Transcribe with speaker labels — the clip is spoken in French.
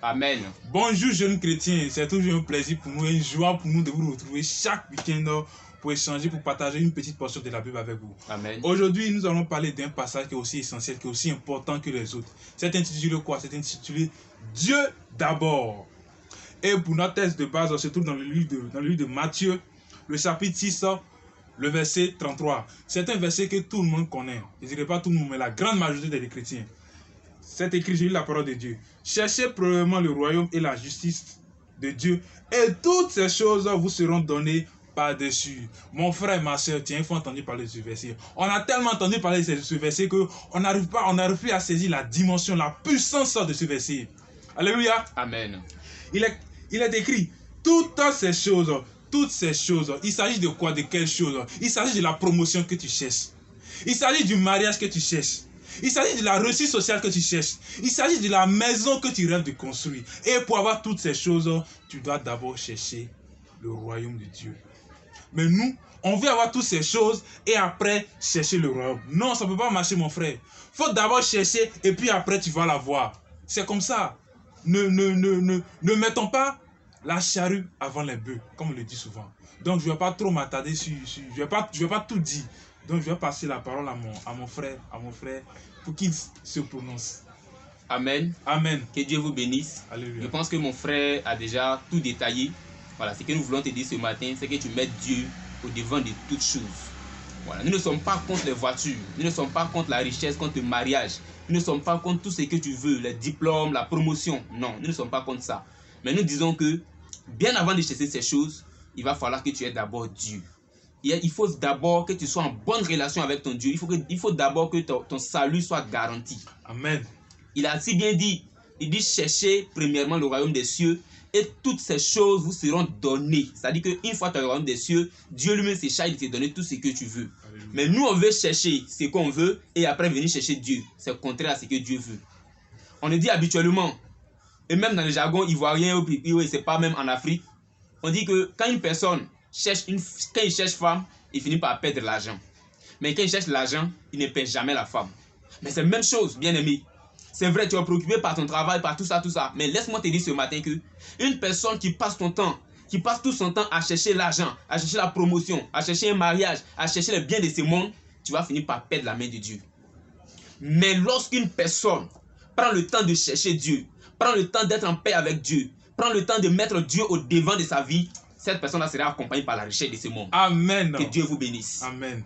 Speaker 1: Amen.
Speaker 2: Bonjour jeunes chrétiens, c'est toujours un plaisir pour nous, une joie pour nous de vous retrouver chaque week-end pour échanger, pour partager une petite portion de la Bible avec vous.
Speaker 1: Amen.
Speaker 2: Aujourd'hui, nous allons parler d'un passage qui est aussi essentiel, qui est aussi important que les autres. C'est intitulé quoi? C'est intitulé Dieu d'abord. Et pour notre texte de base, on se trouve dans le livre de Matthieu, le chapitre 6, le verset 33. C'est un verset que tout le monde connaît. Je ne dirais pas tout le monde, mais la grande majorité des chrétiens. C'est écrit, j'ai lu la parole de Dieu. Cherchez premièrement le royaume et la justice de Dieu, et toutes ces choses vous seront données par-dessus. Mon frère, ma soeur, tiens, il faut entendre parler de ce verset. On a tellement entendu parler de ce verset qu'on n'arrive plus à saisir la dimension, la puissance de ce verset. Alléluia.
Speaker 1: Amen.
Speaker 2: Il est écrit, toutes ces choses, il s'agit de quoi? De quelles choses? Il s'agit de la promotion que tu cherches. Il s'agit du mariage que tu cherches. Il s'agit de la réussite sociale que tu cherches. Il s'agit de la maison que tu rêves de construire. Et pour avoir toutes ces choses, tu dois d'abord chercher le royaume de Dieu. Mais nous, on veut avoir toutes ces choses et après chercher le royaume. Non, ça ne peut pas marcher, mon frère. Il faut d'abord chercher et puis après tu vas l'avoir. C'est comme ça. Ne mettons pas la charrue avant les bœufs, comme on le dit souvent. Donc je ne vais pas trop m'attarder sur... Je vais pas tout dire. Donc je vais passer la parole à mon frère, pour qu'il se prononce.
Speaker 1: Amen.
Speaker 2: Amen.
Speaker 1: Que Dieu vous bénisse.
Speaker 2: Alléluia.
Speaker 1: Je pense que mon frère a déjà tout détaillé. Voilà, ce que nous voulons te dire ce matin, c'est que tu mets Dieu au devant de toutes choses. Voilà, nous ne sommes pas contre les voitures, nous ne sommes pas contre la richesse, contre le mariage. Nous ne sommes pas contre tout ce que tu veux, les diplômes, la promotion. Non, nous ne sommes pas contre ça. Mais nous disons que, bien avant de chercher ces choses, il va falloir que tu aies d'abord Dieu. Il faut d'abord que tu sois en bonne relation avec ton Dieu. Il faut d'abord que ton salut soit garanti.
Speaker 2: Amen.
Speaker 1: Il a si bien dit, il dit cherchez premièrement le royaume des cieux et toutes ces choses vous seront données. C'est-à-dire qu'une fois tu as le royaume des cieux, Dieu lui-même se charge de te donner tout ce que tu veux. Alléluia. Mais nous on veut chercher ce qu'on veut et après venir chercher Dieu. C'est contraire à ce que Dieu veut. On le dit habituellement, et même dans le jargon ivoirien, et c'est pas même en Afrique, on dit que quand une personne quand il cherche femme, il finit par perdre l'argent. Mais quand il cherche l'argent, il ne perd jamais la femme. Mais c'est la même chose, bien aimé. C'est vrai, tu es préoccupé par ton travail, par tout ça. Mais laisse-moi te dire ce matin que une personne qui passe tout son temps à chercher l'argent, à chercher la promotion, à chercher un mariage, à chercher le bien de ce monde, tu vas finir par perdre la main de Dieu. Mais lorsqu'une personne prend le temps de chercher Dieu, prend le temps d'être en paix avec Dieu, prend le temps de mettre Dieu au devant de sa vie, cette personne-là sera accompagnée par la richesse de ce monde.
Speaker 2: Amen.
Speaker 1: Que Dieu vous bénisse.
Speaker 2: Amen.